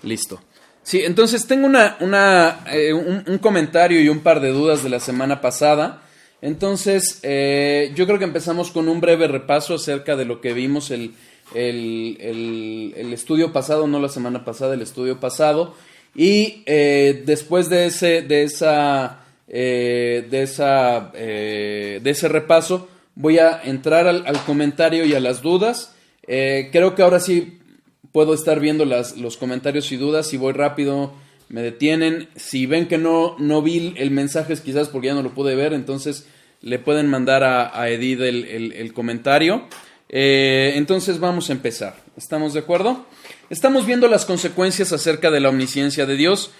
Listo. Sí, entonces tengo un comentario y un par de dudas de la semana pasada. Entonces, yo creo que empezamos con un breve repaso acerca de lo que vimos el estudio pasado, no la semana pasada, el estudio pasado. Y después de ese repaso, voy a entrar al comentario y a las dudas. Creo que ahora sí puedo estar viendo los comentarios y dudas. Si voy rápido, me detienen. Si ven que no vi el mensaje, es quizás porque ya no lo pude ver. Entonces le pueden mandar a Edith el comentario. Entonces vamos a empezar. ¿Estamos de acuerdo? Estamos viendo las consecuencias acerca de la omnisciencia de Dios.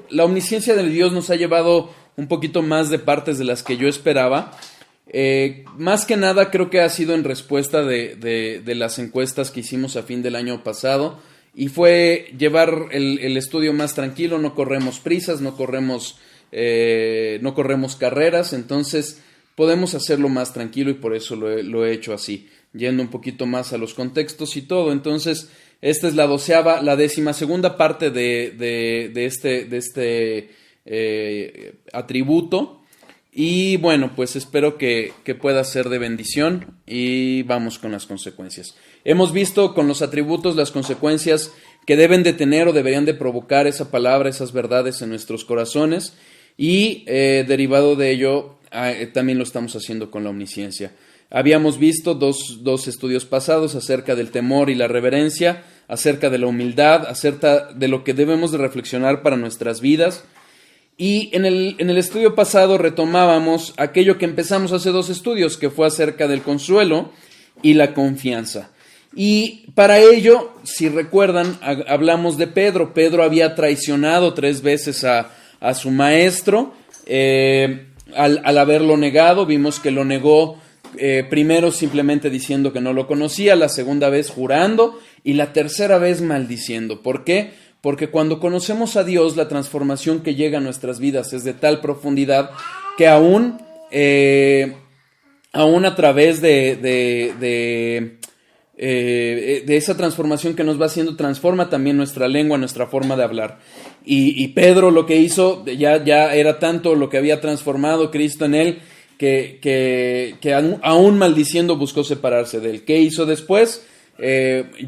La omnisciencia de Dios nos ha llevado un poquito más de partes de las que yo esperaba. Más que nada creo que ha sido en respuesta de las encuestas que hicimos a fin del año pasado, y fue llevar el estudio más tranquilo. No corremos prisas, no corremos carreras, entonces podemos hacerlo más tranquilo, y por eso lo he hecho así, yendo un poquito más a los contextos y todo. Entonces esta es la 12ª parte de este atributo. Y bueno, pues espero que pueda ser de bendición, y vamos con las consecuencias. Hemos visto con los atributos las consecuencias que deben de tener o deberían de provocar esa palabra, esas verdades en nuestros corazones, y derivado de ello también lo estamos haciendo con la omnisciencia. Habíamos visto dos estudios pasados acerca del temor y la reverencia, acerca de la humildad, acerca de lo que debemos de reflexionar para nuestras vidas. Y en el estudio pasado retomábamos aquello que empezamos hace 2 estudios, que fue acerca del consuelo y la confianza. Y para ello, si recuerdan, hablamos de Pedro. Pedro había traicionado 3 veces a su maestro. Al haberlo negado, vimos que lo negó primero simplemente diciendo que no lo conocía, la segunda vez jurando, y la tercera vez maldiciendo. ¿Por qué? Porque cuando conocemos a Dios, la transformación que llega a nuestras vidas es de tal profundidad que aún a través de esa transformación que nos va haciendo, transforma también nuestra lengua, nuestra forma de hablar. Y Pedro lo que hizo ya era tanto lo que había transformado Cristo en él, que aún maldiciendo buscó separarse de él. ¿Qué hizo después?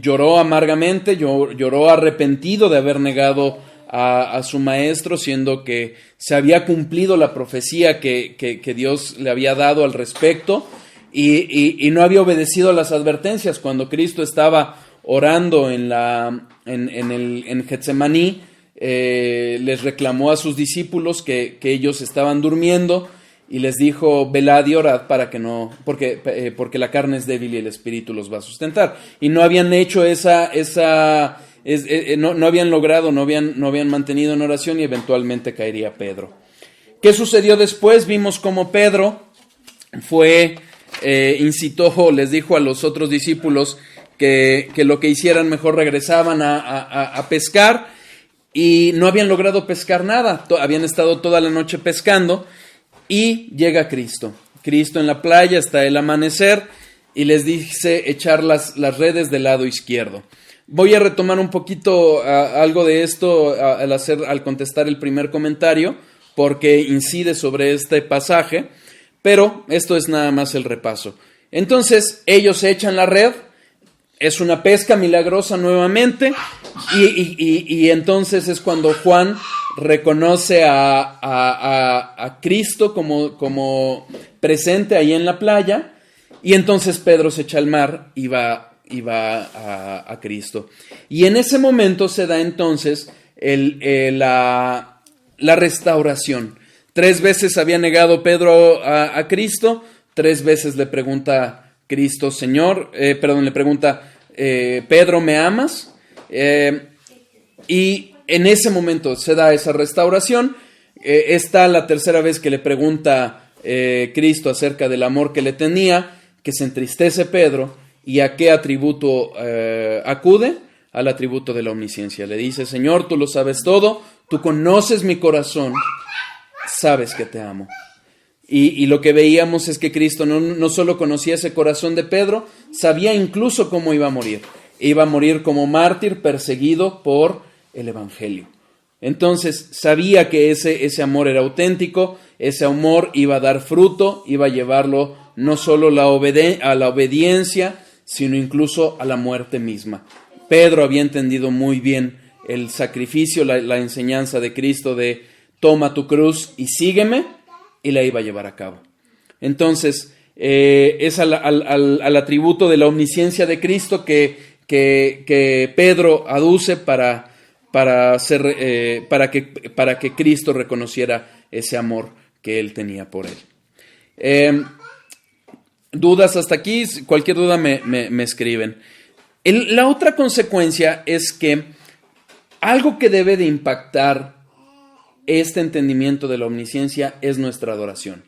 Lloró amargamente, lloró arrepentido de haber negado a su maestro, siendo que se había cumplido la profecía que Dios le había dado al respecto, y no había obedecido a las advertencias. Cuando Cristo estaba orando en Getsemaní, les reclamó a sus discípulos que ellos estaban durmiendo, y les dijo: velad y orad para que no, porque la carne es débil y el espíritu los va a sustentar. Y no habían hecho no habían logrado, no habían mantenido en oración, y eventualmente caería Pedro. ¿Qué sucedió después? Vimos cómo Pedro incitó, les dijo a los otros discípulos que lo que hicieran mejor regresaban a pescar, y no habían logrado pescar nada. Habían estado toda la noche pescando. Y llega Cristo en la playa, hasta el amanecer, y les dice echar las redes del lado izquierdo. Voy a retomar un poquito algo de esto al contestar el primer comentario, porque incide sobre este pasaje, pero esto es nada más el repaso. Entonces ellos echan la red, es una pesca milagrosa nuevamente, y entonces es cuando Juan reconoce a Cristo como presente ahí en la playa, y entonces Pedro se echa al mar y va a Cristo. Y en ese momento se da entonces la restauración. 3 veces había negado Pedro a Cristo, 3 veces le pregunta Cristo, le pregunta, Pedro, ¿me amas? Y en ese momento se da esa restauración. Está la tercera vez que le pregunta Cristo acerca del amor que le tenía, que se entristece Pedro, y ¿a qué atributo acude? Al atributo de la omnisciencia. Le dice: Señor, tú lo sabes todo, tú conoces mi corazón, sabes que te amo. Y lo que veíamos es que Cristo no solo conocía ese corazón de Pedro, sabía incluso cómo iba a morir. iba a morir como mártir perseguido por el Evangelio. Entonces sabía que ese amor era auténtico, ese amor iba a dar fruto, iba a llevarlo no solo a la obediencia, sino incluso a la muerte misma. Pedro había entendido muy bien el sacrificio, la enseñanza de Cristo de toma tu cruz y sígueme, y la iba a llevar a cabo. Entonces, es al atributo de la omnisciencia de Cristo que Pedro aduce para que Cristo reconociera ese amor que él tenía por él. ¿Dudas hasta aquí? Cualquier duda me escriben. La otra consecuencia es que algo que debe de impactar este entendimiento de la omnisciencia es nuestra adoración.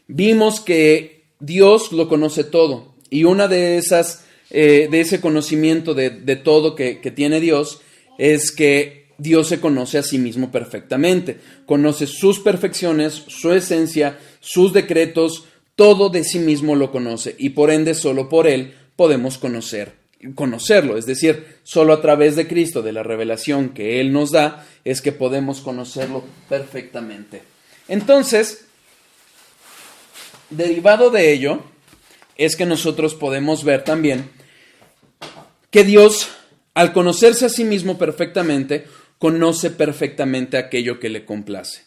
Vimos que Dios lo conoce todo, y una de ese conocimiento de todo que tiene Dios es que Dios se conoce a sí mismo perfectamente, conoce sus perfecciones, su esencia, sus decretos, todo de sí mismo lo conoce, y por ende solo por Él podemos conocerlo, es decir, solo a través de Cristo, de la revelación que Él nos da, es que podemos conocerlo perfectamente. Entonces, derivado de ello, es que nosotros podemos ver también que Dios, al conocerse a sí mismo perfectamente, conoce perfectamente aquello que le complace.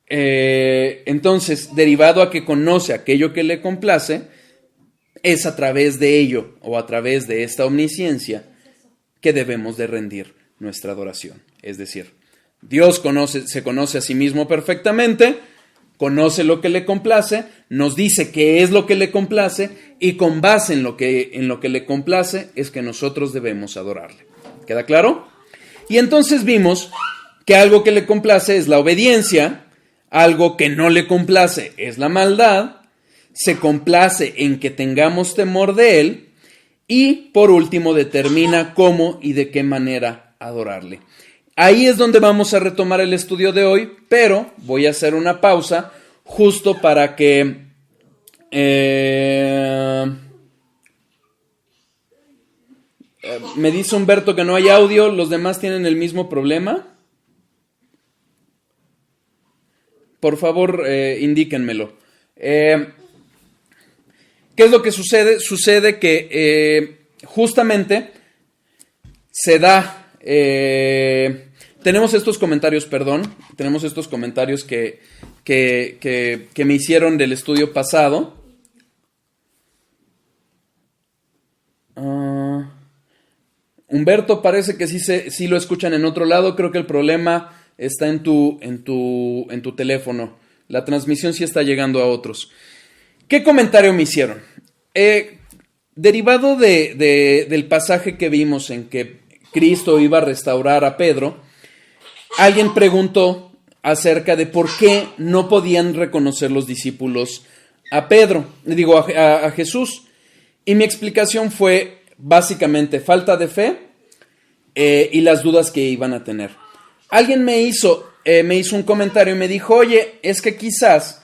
Entonces, derivado a que conoce aquello que le complace, es a través de ello, o a través de esta omnisciencia, que debemos de rendir nuestra adoración. Es decir, Dios se conoce a sí mismo perfectamente, conoce lo que le complace, nos dice qué es lo que le complace, y con base en lo que le complace es que nosotros debemos adorarle. ¿Queda claro? Y entonces vimos que algo que le complace es la obediencia, algo que no le complace es la maldad, se complace en que tengamos temor de Él, y por último determina cómo y de qué manera adorarle. Ahí es donde vamos a retomar el estudio de hoy, pero voy a hacer una pausa justo para que me dice Humberto que no hay audio. ¿Los demás tienen el mismo problema? Por favor, indíquenmelo. ¿Qué es lo que sucede? Sucede que justamente se da... tenemos estos comentarios que me hicieron del estudio pasado. Humberto, parece que sí lo escuchan en otro lado. Creo que el problema está en tu teléfono. La transmisión sí está llegando a otros. ¿Qué comentario me hicieron? Derivado del pasaje que vimos en que Cristo iba a restaurar a Pedro, alguien preguntó acerca de por qué no podían reconocer los discípulos a Jesús. Y mi explicación fue básicamente falta de fe y las dudas que iban a tener. Alguien me hizo un comentario y me dijo, oye, es que quizás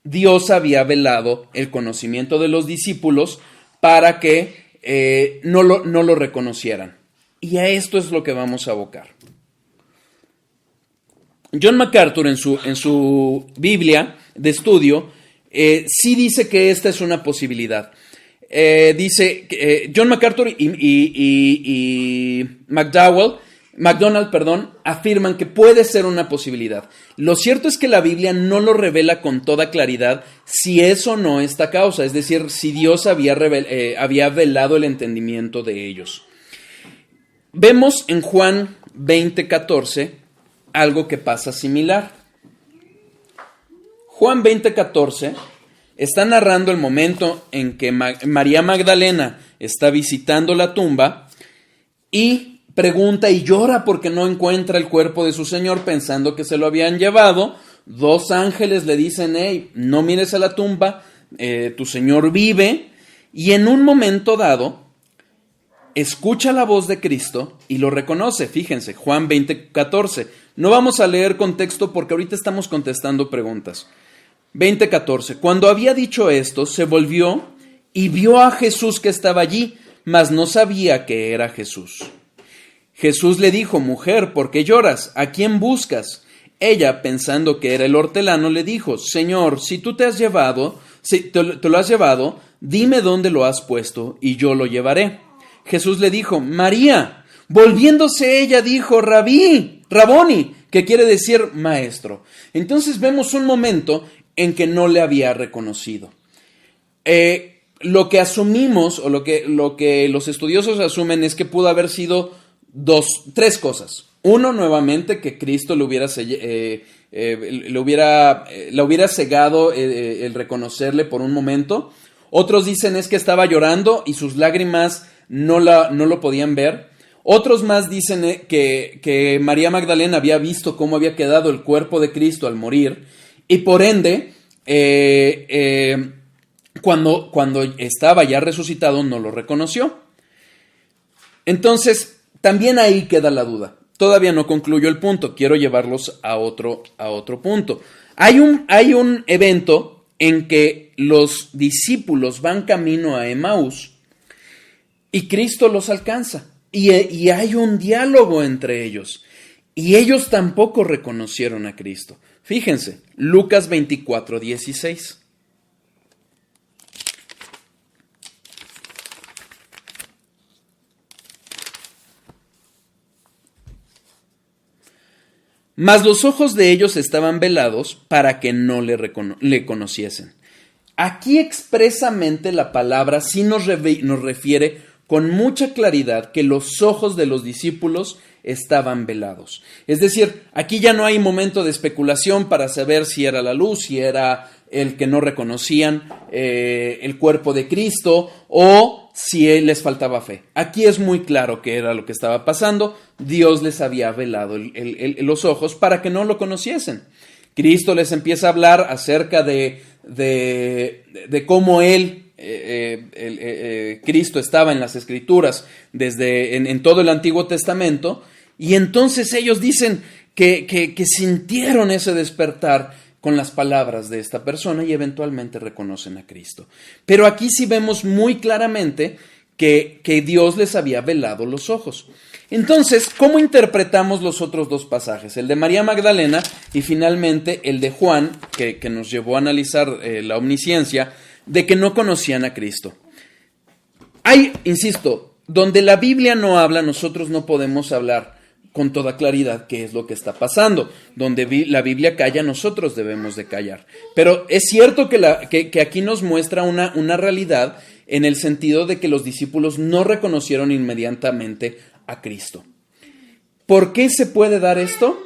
Dios había velado el conocimiento de los discípulos para que no lo reconocieran. Y a esto es lo que vamos a abocar. John MacArthur en su Biblia de estudio sí dice que esta es una posibilidad. Dice John MacArthur y MacDonald, afirman que puede ser una posibilidad. Lo cierto es que la Biblia no lo revela con toda claridad si es o no esta causa, es decir, si Dios había velado el entendimiento de ellos. Vemos en Juan 20:14 algo que pasa similar. Juan 20:14 está narrando el momento en que María Magdalena está visitando la tumba y pregunta y llora porque no encuentra el cuerpo de su Señor, pensando que se lo habían llevado. 2 ángeles le dicen, hey, no mires a la tumba, tu Señor vive. Y en un momento dado, escucha la voz de Cristo y lo reconoce. Fíjense, Juan 20:14. No vamos a leer contexto porque ahorita estamos contestando preguntas. 20:14. Cuando había dicho esto, se volvió y vio a Jesús que estaba allí, mas no sabía que era Jesús. Jesús le dijo: mujer, ¿por qué lloras? ¿A quién buscas? Ella, pensando que era el hortelano, le dijo: Señor, si tú te lo has llevado, dime dónde lo has puesto y yo lo llevaré. Jesús le dijo: María. Volviéndose ella dijo: Raboni, que quiere decir maestro. Entonces vemos un momento en que no le había reconocido. Lo que asumimos, o lo que los estudiosos asumen, es que pudo haber sido tres cosas. Uno, nuevamente, que Cristo la hubiera cegado el reconocerle por un momento. Otros dicen es que estaba llorando y sus lágrimas no lo podían ver. Otros más dicen que María Magdalena había visto cómo había quedado el cuerpo de Cristo al morir y por ende, cuando estaba ya resucitado no lo reconoció. Entonces, también ahí queda la duda. Todavía no concluyo el punto, quiero llevarlos a otro punto. Hay un evento en que los discípulos van camino a Emaús y Cristo los alcanza. Y hay un diálogo entre ellos. Y ellos tampoco reconocieron a Cristo. Fíjense, Lucas 24:16. Mas los ojos de ellos estaban velados para que no le conociesen. Aquí expresamente la palabra sí nos refiere con mucha claridad que los ojos de los discípulos estaban velados. Es decir, aquí ya no hay momento de especulación para saber si era la luz, si era el que no reconocían el cuerpo de Cristo o si les faltaba fe. Aquí es muy claro que era lo que estaba pasando. Dios les había velado los ojos para que no lo conociesen. Cristo les empieza a hablar acerca de cómo Cristo estaba en las Escrituras desde en todo el Antiguo Testamento, y entonces ellos dicen que sintieron ese despertar con las palabras de esta persona y eventualmente reconocen a Cristo. Pero aquí sí vemos muy claramente que Dios les había velado los ojos. Entonces, ¿cómo interpretamos los otros dos pasajes? El de María Magdalena y finalmente el de Juan, que nos llevó a analizar la omnisciencia, de que no conocían a Cristo. Insisto, donde la Biblia no habla, nosotros no podemos hablar con toda claridad qué es lo que está pasando. Donde la Biblia calla, nosotros debemos de callar. Pero es cierto que aquí nos muestra una realidad en el sentido de que los discípulos no reconocieron inmediatamente a Cristo. ¿Por qué se puede dar esto?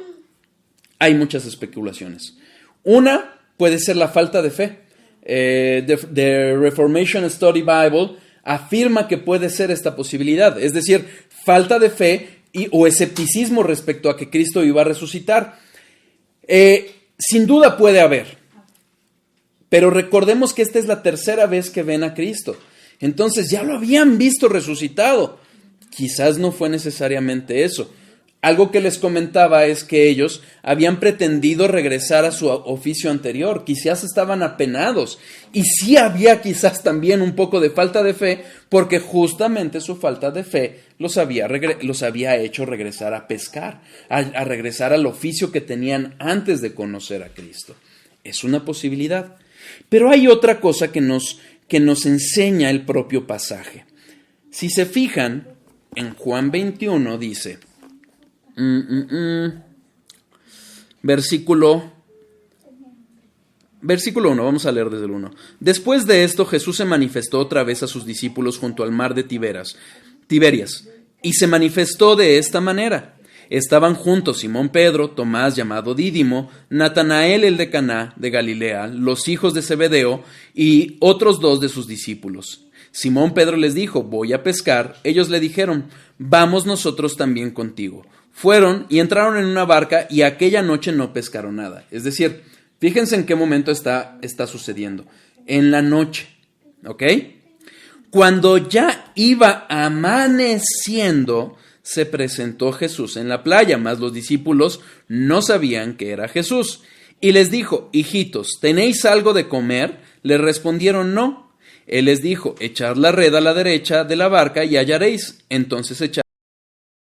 Hay muchas especulaciones. Una puede ser la falta de fe. The Reformation Study Bible afirma que puede ser esta posibilidad, es decir, falta de fe o escepticismo respecto a que Cristo iba a resucitar. Sin duda puede haber, pero recordemos que esta es la tercera vez que ven a Cristo, entonces ya lo habían visto resucitado. Quizás no fue necesariamente eso. Algo que les comentaba es que ellos habían pretendido regresar a su oficio anterior, quizás estaban apenados y sí había quizás también un poco de falta de fe, porque justamente su falta de fe los había hecho regresar a pescar, a regresar al oficio que tenían antes de conocer a Cristo. Es una posibilidad. Pero hay otra cosa que nos enseña el propio pasaje. Si se fijan, en Juan 21 dice... Versículo 1, vamos a leer desde el 1. Después de esto, Jesús se manifestó otra vez a sus discípulos junto al mar de Tiberias, y se manifestó de esta manera. Estaban juntos Simón Pedro, Tomás llamado Dídimo, Natanael el de Caná de Galilea, los hijos de Zebedeo y otros dos de sus discípulos. Simón Pedro les dijo: voy a pescar. Ellos le dijeron: vamos nosotros también contigo. Fueron y entraron en una barca y aquella noche no pescaron nada. Es decir, fíjense en qué momento está sucediendo. En la noche, ¿ok? Cuando ya iba amaneciendo, se presentó Jesús en la playa, mas los discípulos no sabían que era Jesús. Y les dijo: hijitos, ¿tenéis algo de comer? Le respondieron: no. Él les dijo, echad la red a la derecha de la barca y hallaréis. Entonces echaron